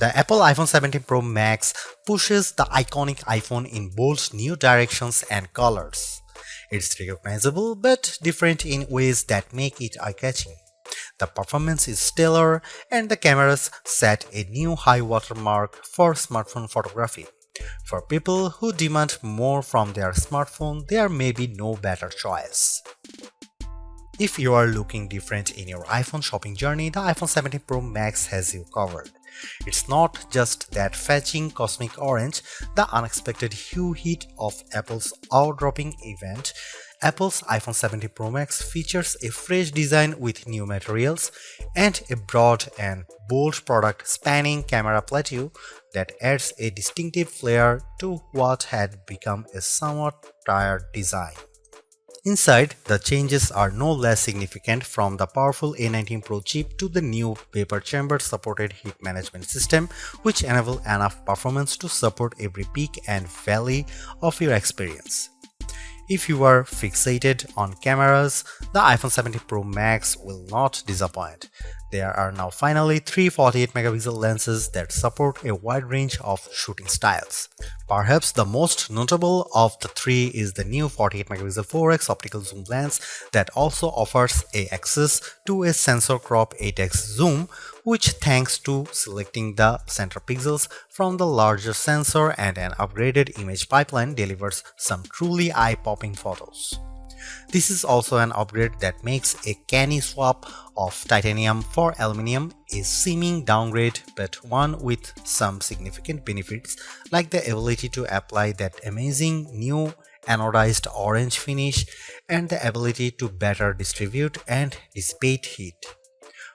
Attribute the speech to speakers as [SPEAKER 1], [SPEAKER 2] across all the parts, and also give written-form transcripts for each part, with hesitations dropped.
[SPEAKER 1] The Apple iPhone 17 Pro Max pushes the iconic iPhone in bold new directions and colors. It's recognizable but different in ways that make it eye-catching. The performance is stellar and the cameras set a new high watermark for smartphone photography. For people who demand more from their smartphone, there may be no better choice. If you are looking different in your iPhone shopping journey, the iPhone 17 Pro Max has you covered. It's not just that fetching cosmic orange, the unexpected hue hit of Apple's eye-dropping event. Apple's iPhone 17 Pro Max features a fresh design with new materials and a broad and bold product spanning camera plateau that adds a distinctive flair to what had become a somewhat tired design. Inside, the changes are no less significant, from the powerful A19 Pro chip to the new vapor chamber supported heat management system, which enable enough performance to support every peak and valley of your experience. If you are fixated on cameras, the iPhone 17 Pro Max will not disappoint. There are now finally three 48-megapixel lenses that support a wide range of shooting styles. Perhaps the most notable of the three is the new 48-megapixel 4x optical zoom lens that also offers access to a sensor crop 8x zoom, which, thanks to selecting the center pixels from the larger sensor and an upgraded image pipeline, delivers some truly eye-popping photos. This is also an upgrade that makes a canny swap of titanium for aluminum a seeming downgrade, but one with some significant benefits, like the ability to apply that amazing new anodized orange finish and the ability to better distribute and dissipate heat.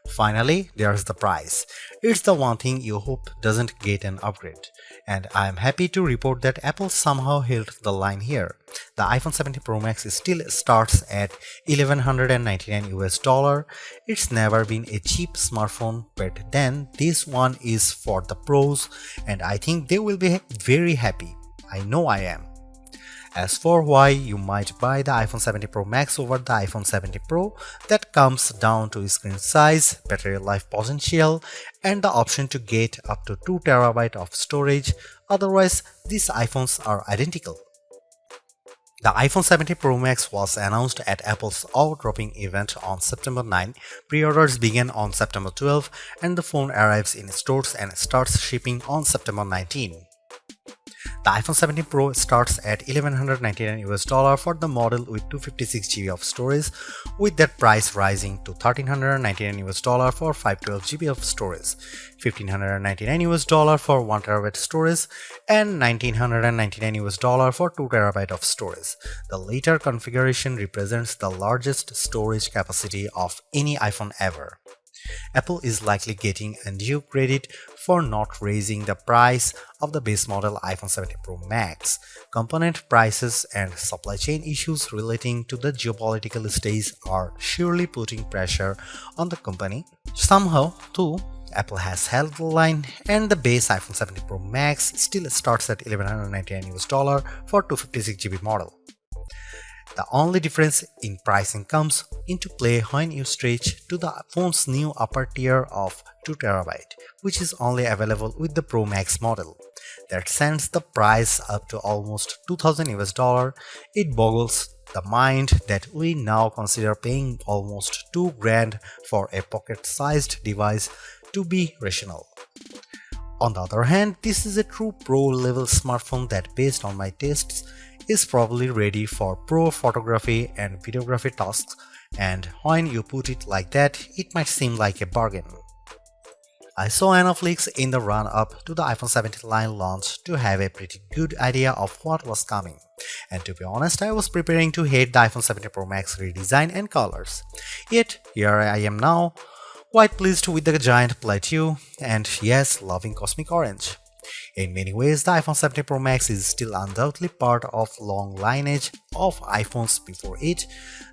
[SPEAKER 1] Finally, there's the price. It's the one thing you hope doesn't get an upgrade. And I am happy to report that Apple somehow held the line here. The iPhone 17 Pro Max still starts at $1,199 US. It's never been a cheap smartphone, but then this one is for the pros, and I think they will be very happy. I know I am. As for why you might buy the iPhone 17 Pro Max over the iPhone 17 Pro, that comes down to screen size, battery life potential, and the option to get up to 2 TB of storage. Otherwise, these iPhones are identical. The iPhone 17 Pro Max was announced at Apple's eye-dropping event on September 9. Pre-orders began on September 12, and the phone arrives in stores and starts shipping on September 19. The iPhone 17 Pro starts at $1,199 US for the model with 256GB of storage, with that price rising to $1,399 US for 512GB of storage, $1,599 US for 1TB storage, and $1,999 US for 2TB of storage. The later configuration represents the largest storage capacity of any iPhone ever. Apple is likely getting undue credit for not raising the price of the base model iPhone 17 Pro Max. Component prices and supply chain issues relating to the geopolitical stage are surely putting pressure on the company. Somehow, too, Apple has held the line, and the base iPhone 17 Pro Max still starts at $1,199 US for 256GB model. The only difference in pricing comes into play when you stretch to the phone's new upper tier of 2TB, which is only available with the Pro Max model. That sends the price up to almost $2,000 US. It boggles the mind that we now consider paying almost $2,000 for a pocket-sized device to be rational. On the other hand, this is a true pro-level smartphone that, based on my tastes, is probably ready for pro photography and videography tasks, and when you put it like that, it might seem like a bargain. I saw enough leaks in the run-up to the iPhone 17 line launch to have a pretty good idea of what was coming, and to be honest, I was preparing to hate the iPhone 17 Pro Max redesign and colors. Yet, here I am now, quite pleased with the giant plateau, and yes, loving cosmic orange. In many ways, the iPhone 17 Pro Max is still undoubtedly part of long lineage of iPhones before it.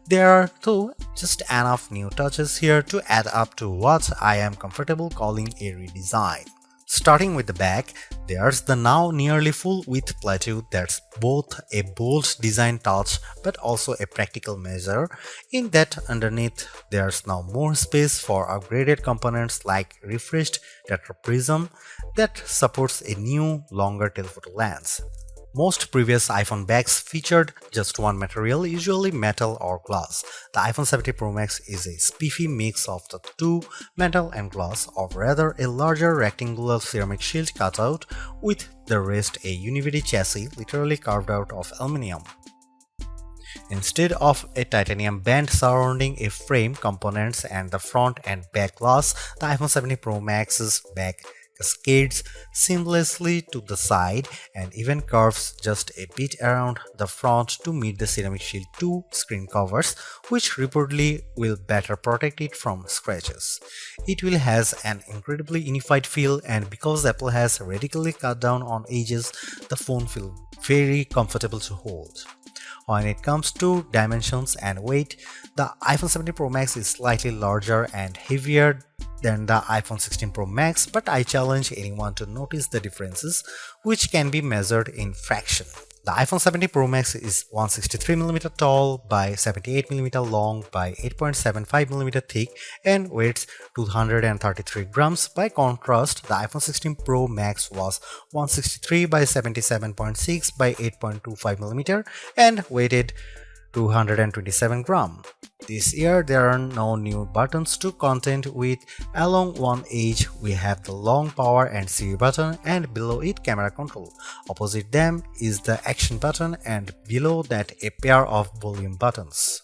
[SPEAKER 1] There are, though, just enough new touches here to add up to what I am comfortable calling a redesign. Starting with the back, there's the now nearly full-width plateau that's both a bold design touch but also a practical measure in that underneath there's now more space for upgraded components like refreshed tetraprism that supports a new, longer telephoto lens. Most previous iPhone bags featured just one material, usually metal or glass. The iPhone 17 Pro Max is a spiffy mix of the two, metal and glass, or rather a larger rectangular ceramic shield cutout with the rest a univity chassis literally carved out of aluminum. Instead of a titanium band surrounding a frame, components and the front and back glass, the iPhone 17 Pro Max's back cascades seamlessly to the side and even curves just a bit around the front to meet the Ceramic Shield 2 screen covers, which reportedly will better protect it from scratches. It will has an incredibly unified feel, and because Apple has radically cut down on edges, the phone feels very comfortable to hold. When it comes to dimensions and weight, the iPhone 17 Pro Max is slightly larger and heavier than the iPhone 16 Pro Max, but I challenge anyone to notice the differences, which can be measured in fraction. The iPhone 17 Pro Max is 163mm tall by 78mm long by 8.75mm thick and weighs 233 grams. By contrast, the iPhone 16 Pro Max was 163 by 77.6 by 8.25mm and weighed 227 grams. This year there are no new buttons to contend with. Along one edge we have the long power and Siri button, and below it camera control. Opposite them is the action button, and below that a pair of volume buttons.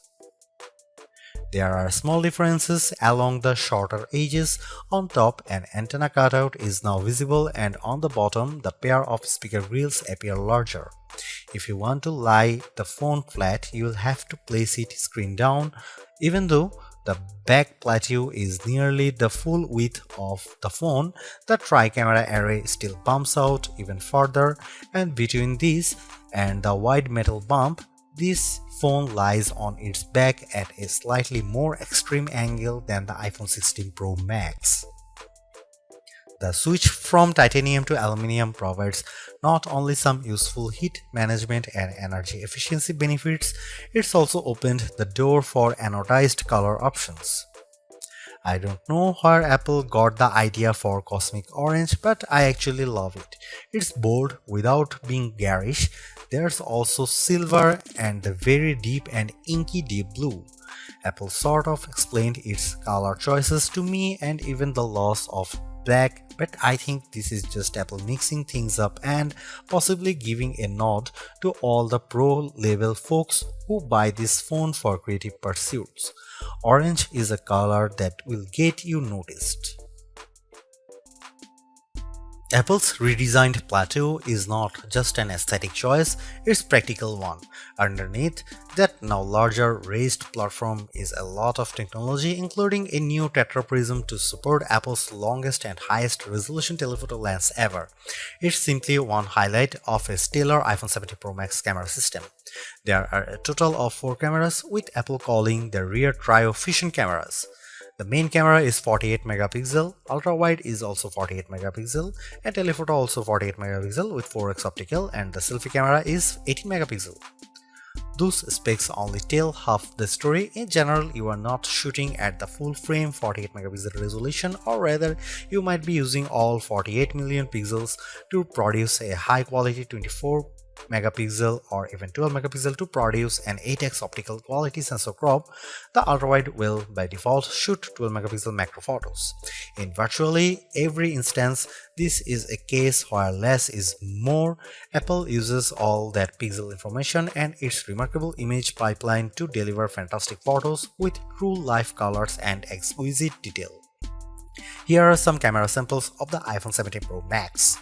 [SPEAKER 1] There are small differences along the shorter edges. On top, an antenna cutout is now visible, and on the bottom, the pair of speaker grills appear larger. If you want to lie the phone flat, you'll have to place it screen down, even though the back plateau is nearly the full width of the phone. The tri-camera array still bumps out even further, and between this and the wide metal bump, this phone lies on its back at a slightly more extreme angle than the iPhone 16 Pro Max. The switch from titanium to aluminum provides not only some useful heat management and energy efficiency benefits, it's also opened the door for anodized color options. I don't know where Apple got the idea for cosmic orange, but I actually love it. It's bold without being garish. There's also silver and the very deep and inky deep blue. Apple sort of explained its color choices to me and even the loss of black, but I think this is just Apple mixing things up and possibly giving a nod to all the pro level folks who buy this phone for creative pursuits. Orange is a color that will get you noticed. Apple's redesigned plateau is not just an aesthetic choice, it's a practical one. Underneath that now larger raised platform is a lot of technology, including a new tetraprism to support Apple's longest and highest resolution telephoto lens ever. It's simply one highlight of a stellar iPhone 17 Pro Max camera system. There are a total of 4 cameras, with Apple calling the rear trio fusion cameras. The main camera is 48 megapixel, ultra-wide is also 48 megapixel, and telephoto also 48 megapixel with 4x optical, and the selfie camera is 18 megapixel. Those specs only tell half the story. In general, you are not shooting at the full frame 48 megapixel resolution, or rather, you might be using all 48 million pixels to produce a high quality 24 megapixel or even 12 megapixel to produce an 8x optical quality sensor crop. The ultrawide will by default shoot 12 megapixel macro photos. In virtually every instance, this is a case where less is more. Apple uses all that pixel information and its remarkable image pipeline to deliver fantastic photos with true life colors and exquisite detail. Here are some camera samples of the iPhone 17 Pro Max.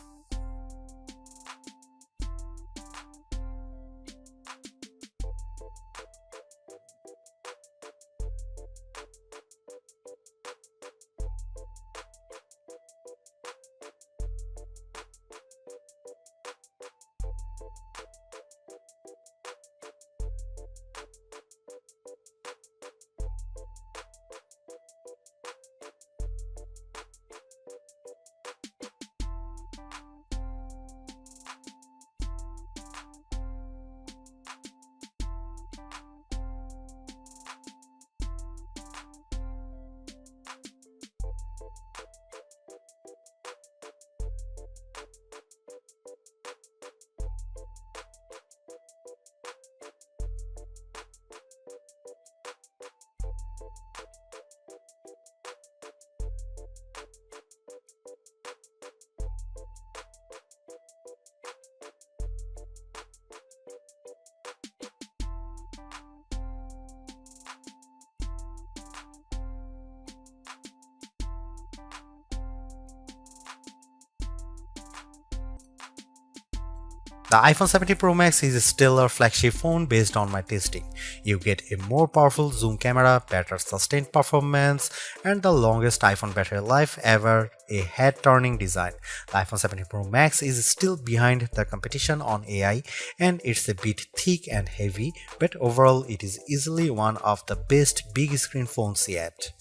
[SPEAKER 1] The iPhone 17 Pro Max is still a flagship phone based on my testing. You get a more powerful zoom camera, better sustained performance, and the longest iPhone battery life ever, a head-turning design. The iPhone 17 Pro Max is still behind the competition on AI and it's a bit thick and heavy, but overall it is easily one of the best big screen phones yet.